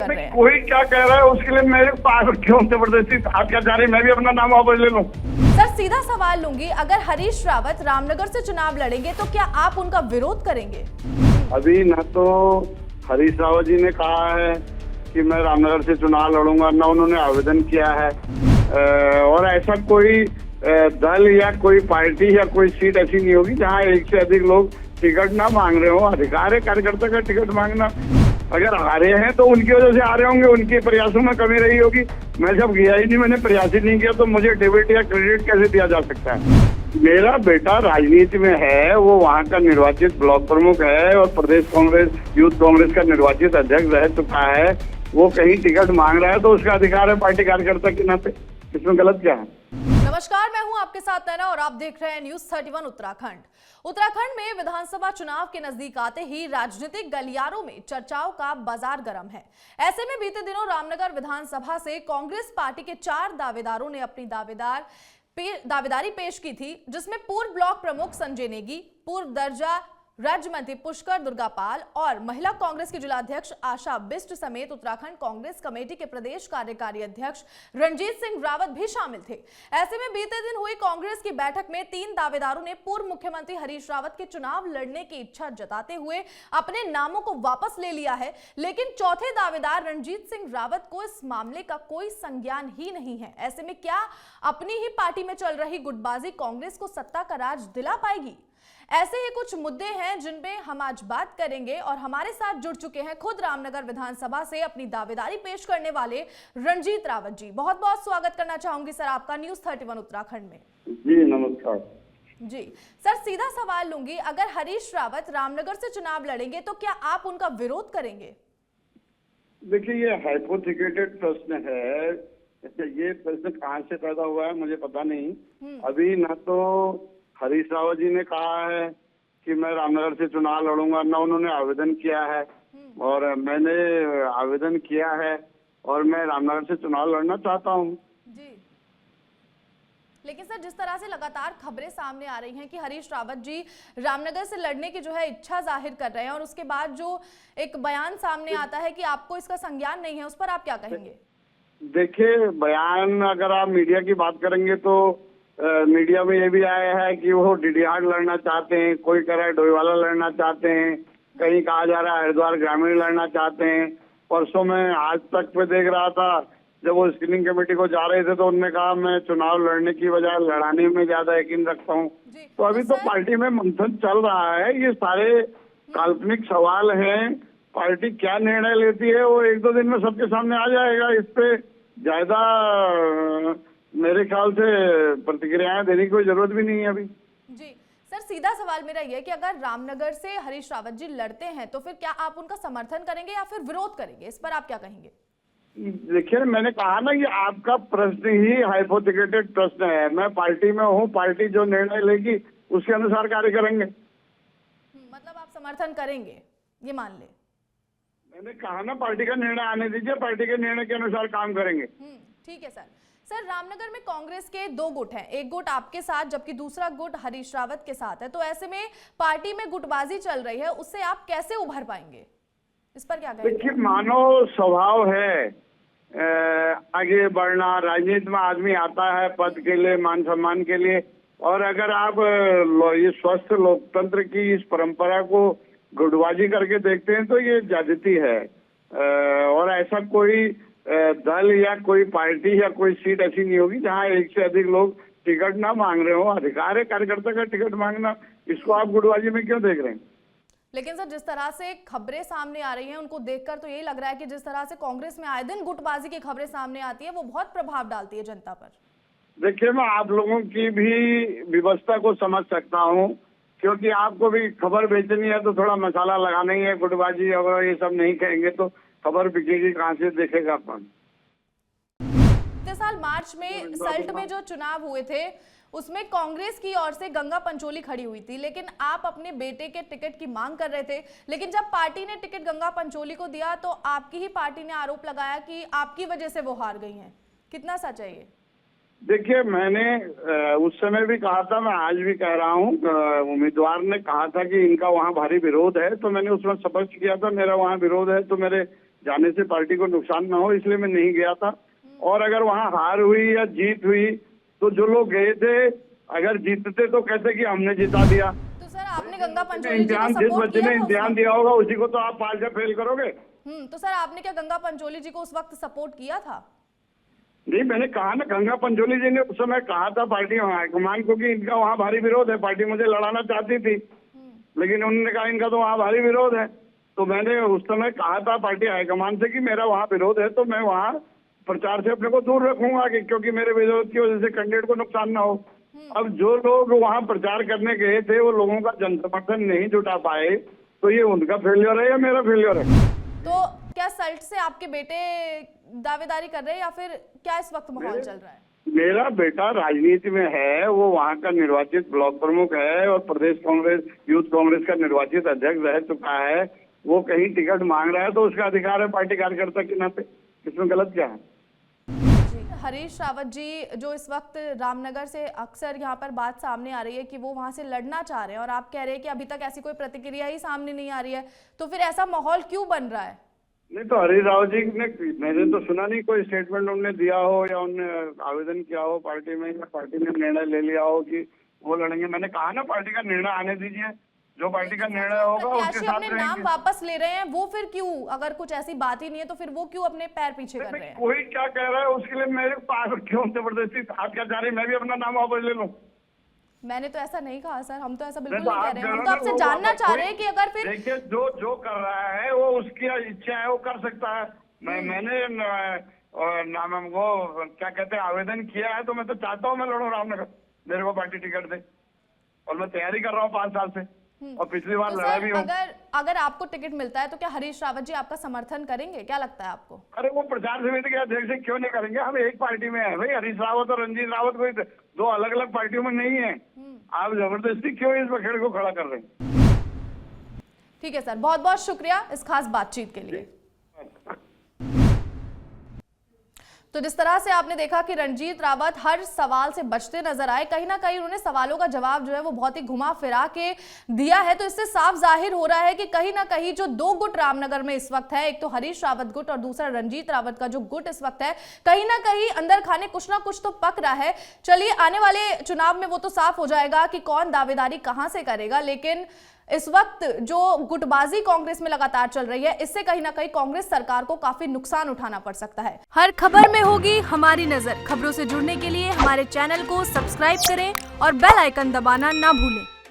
कर रहे हैं। कोई क्या कह रहा है उसके लिए मेरे पास क्यों जबरदस्ती आप क्या चाह रही, मैं भी अपना नाम वापस ले लूं? सर सीधा सवाल लूंगी, अगर हरीश रावत रामनगर से चुनाव लड़ेंगे तो क्या आप उनका विरोध करेंगे? अभी न तो हरीश रावत जी ने कहा है कि मैं रामनगर से चुनाव लड़ूंगा, न उन्होंने आवेदन किया है। और ऐसा कोई दल या कोई पार्टी या कोई सीट ऐसी नहीं होगी जहां एक से अधिक लोग टिकट ना मांग रहे हो। अधिकार है कार्यकर्ता का टिकट मांगना। अगर हारे हैं तो उनकी वजह से हारे होंगे, उनके प्रयासों में कमी रही होगी। मैं जब गया ही नहीं, मैंने प्रयास ही नहीं किया, तो मुझे डेबिट या क्रेडिट कैसे दिया जा सकता है? मेरा बेटा राजनीति में है, वो वहाँ का निर्वाचित ब्लॉक प्रमुख है और प्रदेश कांग्रेस यूथ कांग्रेस का निर्वाचित अध्यक्ष रह चुका है। वो कहीं टिकट मांग रहा है तो उसका अधिकार है पार्टी कार्यकर्ता के नाते। इसमें गलत क्या है? नमस्कार, मैं हूं आपके साथ नैना और आप देख रहे हैं न्यूज़ 31 उत्तराखंड। उत्तराखंड में विधानसभा चुनाव के नजदीक आते ही राजनीतिक गलियारों में चर्चाओं का बाजार गर्म है। ऐसे में बीते दिनों रामनगर विधानसभा से कांग्रेस पार्टी के 4 दावेदारों ने अपनी दावेदारी पेश की थी, जिसमें पूर्व ब्लॉक प्रमुख संजय नेगी, पूर्व दर्जा राज्य मंत्री पुष्कर दुर्गापाल और महिला कांग्रेस की जिलाध्यक्ष आशा बिष्ट समेत उत्तराखंड कांग्रेस कमेटी के प्रदेश कार्यकारी अध्यक्ष रणजीत सिंह रावत भी शामिल थे। ऐसे में बीते दिन हुई कांग्रेस की बैठक में 3 दावेदारों ने पूर्व मुख्यमंत्री हरीश रावत के चुनाव लड़ने की इच्छा जताते हुए अपने नामों को वापस ले लिया है, लेकिन चौथे दावेदार रणजीत सिंह रावत को इस मामले का कोई संज्ञान ही नहीं है। ऐसे में क्या अपनी ही पार्टी में चल रही गुटबाजी कांग्रेस को सत्ता का राज दिला पाएगी? ऐसे ही कुछ मुद्दे हैं जिन पे हम आज बात करेंगे और हमारे साथ जुड़ चुके हैं खुद रामनगर विधानसभा से अपनी दावेदारी पेश करने वाले रणजीत रावत जी। बहुत बहुत स्वागत करना चाहूंगी सर आपका न्यूज़ 31 उत्तराखंड में। जी नमस्कार जी सर, सीधा सवाल लूंगी, अगर हरीश रावत रामनगर से चुनाव लड़ेंगे तो क्या आप उनका विरोध करेंगे? देखिए, ये हाइपोथेटिकल प्रश्न है। ये प्रश्न कहाँ से पैदा हुआ है मुझे पता नहीं। अभी न तो हरीश रावत जी ने कहा है कि मैं रामनगर से चुनाव लड़ूंगा, न उन्होंने आवेदन किया है और मैंने आवेदन किया है और मैं रामनगर से चुनाव लड़ना चाहता हूं। जी, लेकिन सर जिस तरह से लगातार खबरें सामने आ रही हैं कि हरीश रावत जी रामनगर से लड़ने की जो है इच्छा जाहिर कर रहे हैं और उसके बाद जो एक बयान सामने आता है कि आपको इसका संज्ञान नहीं है, उस पर आप क्या कहेंगे? देखिए, बयान अगर आप मीडिया की बात करेंगे तो मीडिया में ये भी आया है कि वो डीडीआर लड़ना चाहते हैं, कोई कह रहा है डोईवाला लड़ना चाहते हैं, कहीं कहा जा रहा है हरिद्वार ग्रामीण लड़ना चाहते हैं। परसों मैं आज तक पे देख रहा था, जब वो स्क्रीनिंग कमेटी को जा रहे थे तो उन्होंने कहा मैं चुनाव लड़ने की बजाय लड़ाने में ज्यादा यकीन रखता हूँ। तो अभी तो पार्टी में मंथन चल रहा है। ये सारे काल्पनिक सवाल हैं। पार्टी क्या निर्णय लेती है वो 1-2 दिन में सबके सामने आ जाएगा। इस पे ज्यादा मेरे ख्याल से प्रतिक्रियाएं देने की कोई जरूरत भी नहीं है अभी। जी सर, सीधा सवाल मेरा ये है कि अगर रामनगर से हरीश रावत जी लड़ते हैं तो फिर क्या आप उनका समर्थन करेंगे या फिर विरोध करेंगे? इस पर आप क्या कहेंगे? देखिए, मैंने कहा ना, ये आपका प्रश्न ही हाइपोथेटिकल प्रश्न है। मैं पार्टी में हूँ, पार्टी जो निर्णय लेगी उसके अनुसार कार्य करेंगे। मतलब आप समर्थन करेंगे, ये मान ले। मैंने कहा ना, पार्टी का निर्णय आने दीजिए, पार्टी के निर्णय के अनुसार काम करेंगे। ठीक है सर। सर, रामनगर में कांग्रेस के 2 गुट हैं, एक गुट आपके साथ जबकि दूसरा गुट हरीश रावत के साथ है। तो ऐसे में पार्टी में गुटबाजी चल रही है, उससे आप कैसे उभर पाएंगे? इस पर क्या कहेंगे? देखिए, मानव स्वभाव है आगे बढ़ना। राजनीति में आदमी आता है पद के लिए, मान सम्मान के लिए, और अगर आप ये स्वस्थ लोकतंत्र की इस परंपरा को गुटबाजी करके देखते हैं तो ये ज्यादती है। और ऐसा कोई दल या कोई पार्टी या कोई सीट ऐसी नहीं होगी जहां एक से अधिक लोग टिकट ना मांग रहे हो। अधिकार है कार्यकर्ता का टिकट मांगना। इसको आप गुटबाजी में क्यों देख रहे हैं? लेकिन सर जिस तरह से खबरें सामने आ रही हैं उनको देखकर तो यही लग रहा है कि जिस तरह से कांग्रेस में आए दिन गुटबाजी की खबरें सामने आती है वो बहुत प्रभाव डालती है जनता पर। देखिए, मैं आप लोगों की भी व्यवस्था को समझ सकता हूँ, क्योंकि आपको भी खबर बेचनी है तो थोड़ा मसाला लगाना ही है। गुटबाजी अगर ये सब नहीं कहेंगे तो खबर बिकेगी कहाँ से, देखेगा अपन। पिछले साल मार्च में सल्ट में जो चुनाव हुए थे उसमें कांग्रेस की ओर से गंगा पंचोली खड़ी हुई थी, लेकिन आप अपने बेटे के टिकट की मांग कर रहे थे। लेकिन जब पार्टी ने टिकट गंगा पंचोली को दिया तो आपकी ही पार्टी ने आरोप लगाया कि आपकी वजह से वो हार गई हैं। कितना सच है ये? देखिए, मैंने उस समय भी कहा था, मैं आज भी कह रहा हूँ, उम्मीदवार ने कहा था कि इनका वहाँ भारी विरोध है, तो मैंने उसमें स्पष्ट किया था मेरा वहाँ विरोध है तो मेरे जाने से पार्टी को नुकसान ना हो, इसलिए मैं नहीं गया था। और अगर वहाँ हार हुई या जीत हुई तो जो लोग गए थे अगर जीतते तो कहते कि हमने जिता दिया। तो सर आपने गंगा पंचोली जी को इम्तिहान जिस सपोर्ट बच्चे किया ने था उस इम्तिहान वक्त? दिया होगा उसी को तो आप पास से फेल करोगे। तो सर आपने क्या गंगा पंचोली जी को उस वक्त सपोर्ट किया था? नहीं, मैंने कहा ना, गंगा पंचोली जी ने उस समय कहा था पार्टी हाईकमान को कि इनका वहाँ भारी विरोध है, पार्टी मुझे लड़ाना चाहती थी लेकिन उन्होंने कहा इनका तो वहाँ भारी विरोध है। तो मैंने उस समय कहा था पार्टी हाईकमान से कि मेरा वहाँ विरोध है तो मैं वहाँ प्रचार से अपने को दूर रखूंगा कि क्योंकि मेरे विरोध की वजह से कैंडिडेट को नुकसान ना हो। अब जो लोग वहाँ प्रचार करने गए थे वो लोगों का जन समर्थन नहीं जुटा पाए तो ये उनका फेलियर है या मेरा फेलियर है? तो क्या सल्ट से आपके बेटे दावेदारी कर रहे हैं या फिर क्या इस वक्त माहौल चल रहा है? मेरा बेटा राजनीति में है, वो वहाँ का निर्वाचित ब्लॉक प्रमुख है और प्रदेश कांग्रेस यूथ कांग्रेस का निर्वाचित अध्यक्ष रह चुका है। वो कहीं टिकट मांग रहा है तो उसका अधिकार है पार्टी कार्यकर्ता के नाते, इसमें गलत क्या है? जी, हरीश रावत जी जो इस वक्त रामनगर से अक्सर यहाँ पर बात सामने आ रही है कि वो वहाँ से लड़ना चाह रहे हैं और आप कह रहे हैं कि अभी तक ऐसी कोई प्रतिक्रिया ही सामने नहीं आ रही है, तो फिर ऐसा माहौल क्यों बन रहा है? नहीं तो हरीश रावत जी ने, मैंने तो सुना नहीं कोई स्टेटमेंट उन्होंने दिया हो या उन्होंने आवेदन किया हो पार्टी में या पार्टी ने निर्णय ले लिया हो कि वो लड़ेंगे। मैंने कहा ना पार्टी का निर्णय आने दीजिए, जो पार्टी का निर्णय होगा उसके प्रत्याशी साथ अपने नाम रहेंगे। वापस ले रहे हैं वो फिर क्यों? अगर कुछ ऐसी बात ही नहीं है तो फिर वो क्यों अपने पैर पीछे कर रहे हैं? कोई क्या कह रहा है उसके लिए मेरे पास क्यों जबरदस्ती आप क्या चाह रही, मैं भी अपना नाम वापस ले लूं? मैंने तो ऐसा नहीं कहा सर, हम तो ऐसा बिल्कुल तो नहीं कह आप रहे हैं। कह हम रहे तो हो आपसे वो जानना वापस चाह रहे हैं कि अगर फिर देखिए जो कर रहा है वो उसकी इच्छा है, वो कर सकता है। मैंने नाम वो क्या कहते हैं आवेदन किया है तो मैं तो चाहता हूँ मैं लड़ूं रामनगर, मेरे को पार्टी टिकट दे और मैं तैयारी कर रहा हूँ 5 साल से और पिछली बार तो लड़ा भी हूँ। अगर आपको टिकट मिलता है तो क्या हरीश रावत जी आपका समर्थन करेंगे? क्या लगता है आपको? अरे वो प्रचार समिति के अध्यक्ष क्यों नहीं करेंगे? हम एक पार्टी में है भाई, हरीश रावत और रंजीत रावत कोई 2 अलग अलग पार्टियों में नहीं है। आप जबरदस्ती क्यों इस बखेड़ को खड़ा कर रहे हैं? ठीक है सर, बहुत बहुत शुक्रिया इस खास बातचीत के लिए। तो जिस तरह से आपने देखा कि रणजीत रावत हर सवाल से बचते नजर आए, कहीं ना कहीं उन्होंने सवालों का जवाब जो है वो बहुत ही घुमा फिरा के दिया है, तो इससे साफ जाहिर हो रहा है कि कहीं ना कहीं जो 2 गुट रामनगर में इस वक्त है, एक तो हरीश रावत गुट और दूसरा रणजीत रावत का जो गुट इस वक्त है, कहीं ना कहीं अंदर खाने कुछ ना कुछ तो पक रहा है। चलिए आने वाले चुनाव में वो तो साफ हो जाएगा कि कौन दावेदारी कहां से करेगा, लेकिन इस वक्त जो गुटबाजी कांग्रेस में लगातार चल रही है, इससे कहीं ना कहीं कांग्रेस सरकार को काफी नुकसान उठाना पड़ सकता है। हर खबर में होगी हमारी नजर। खबरों से जुड़ने के लिए हमारे चैनल को सब्सक्राइब करें और बेल आइकन दबाना ना भूलें।